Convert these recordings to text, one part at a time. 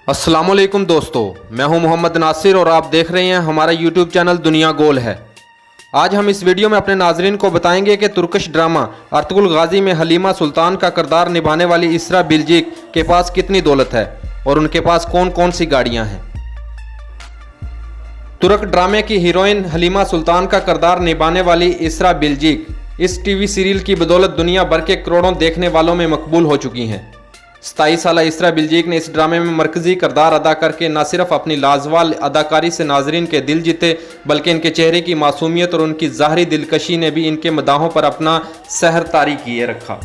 अस्सलामुअलैकुम दोस्तों, मैं हूं मोहम्मद नासिर और आप देख रहे हैं हमारा यूट्यूब चैनल दुनिया गोल है। आज हम इस वीडियो में अपने नाजरीन को बताएंगे कि तुर्किश ड्रामा अर्तुगरुल गाजी में हलीमा सुल्तान का किरदार निभाने वाली इसरा बिल्जिक के पास कितनी दौलत है और उनके पास कौन कौन सी गाड़ियां हैं। तुर्क ड्रामे की हीरोइन हलीमा सुल्तान का किरदार निभाने वाली इसरा बिल्जिक इस टीवी सीरियल की बदौलत दुनिया भर के करोड़ों देखने वालों में मकबूल हो चुकी हैं। 27 साला इसरा बिल्जिक ने इस ड्रामे में मरकजी किरदार अदा करके न सिर्फ अपनी लाजवाब अदाकारी से नाजरीन के दिल जीते, बल्कि इनके चेहरे की मासूमियत और उनकी ज़ाहरी दिलकशी ने भी इनके मदाहों पर अपना सहर तारी किए रखा।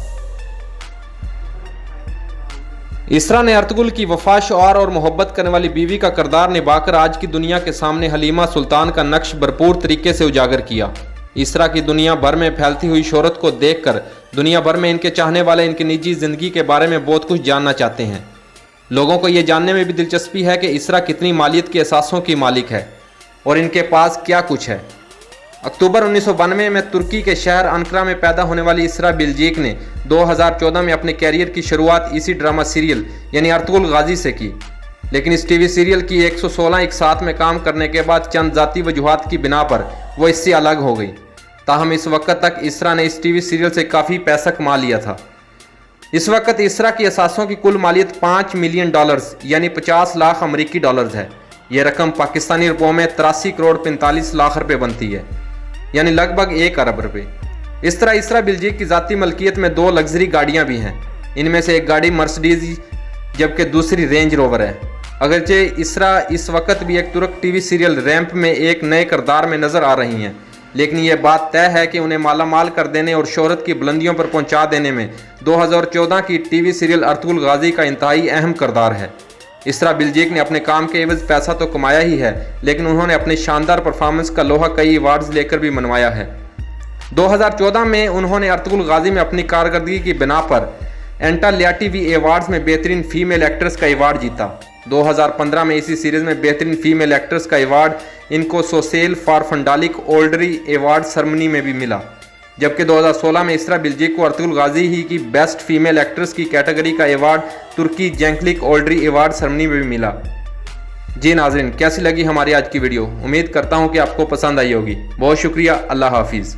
इसरा ने अर्तुगरुल की वफा, शौहर और मोहब्बत करने वाली बीवी का किरदार निभाकर आज की दुनिया के सामने हलीमा सुल्तान का नक्श भरपूर तरीके से उजागर किया। इसरा की दुनिया भर में फैलती हुई शोहरत को देखकर दुनिया भर में इनके चाहने वाले इनकी निजी ज़िंदगी के बारे में बहुत कुछ जानना चाहते हैं। लोगों को ये जानने में भी दिलचस्पी है कि इसरा कितनी मालियत के एहसासों की मालिक है और इनके पास क्या कुछ है। अक्टूबर 1992 में तुर्की के शहर अंकारा में पैदा होने वाली इसरा बिल्जिक ने 2014 में अपने कैरियर की शुरुआत इसी ड्रामा सीरियल यानी अर्तुगरुल गाजी से की, लेकिन इस टीवी सीरियल की 116 एक साथ में काम करने के बाद चंद जाती वजूहात की बिना पर वो इससे अलग हो गई। ताहम इस वक्त तक इसरा ने इस टीवी सीरियल से काफ़ी पैसा कमा लिया था। इस वक्त इसरा की असासों की कुल मालियत $5 मिलियन यानी 50 लाख अमरीकी डॉलर्स है। यह रकम पाकिस्तानी रुपयों में 83 करोड़ 45 लाख रुपए बनती है, यानी लगभग 1 अरब रुपए। इस तरह इसरा बिल्जिक की ज़ाती मलकियत में 2 लग्जरी गाड़ियाँ भी हैं। इनमें से एक गाड़ी मर्सिडीज जबकि दूसरी रेंज रोवर है। अगरचे इसरा इस वक्त भी एक तुर्क टीवी सीरियल रैंप में एक नए किरदार में नजर आ रही हैं, लेकिन यह बात तय है कि उन्हें मालामाल कर देने और शोहरत की बुलंदियों पर पहुंचा देने में 2014 की टीवी सीरियल अर्तुगरुल गाजी का इंतहाई अहम किरदार है। इसरा बिल्जिक ने अपने काम के एवज पैसा तो कमाया ही है, लेकिन उन्होंने अपने शानदार परफॉर्मेंस का लोहा कई अवार्ड्स लेकर भी मनवाया है। 2014 में उन्होंने अर्तुगरुल गाजी में अपनी कारकर्दगी की बिना पर एंटालिया टीवी अवार्ड्स में बेहतरीन फीमेल एक्ट्रेस का अवार्ड जीता। 2015 में इसी सीरीज में बेहतरीन फीमेल एक्ट्रेस का अवार्ड इनको सोसेल फॉर फंडालिक ओल्डरी अवार्ड सेरेमनी में भी मिला, जबकि 2016 में इसरा बिल्जिक को अर्तुगरुल गाजी ही की बेस्ट फीमेल एक्ट्रेस की कैटेगरी का अवार्ड तुर्की जेंकलिक ओल्डरी अवार्ड सेरेमनी में भी मिला। जी नाज़रीन, कैसी लगी हमारी आज की वीडियो? उम्मीद करता हूँ कि आपको पसंद आई होगी। बहुत शुक्रिया। अल्लाह हाफिज़।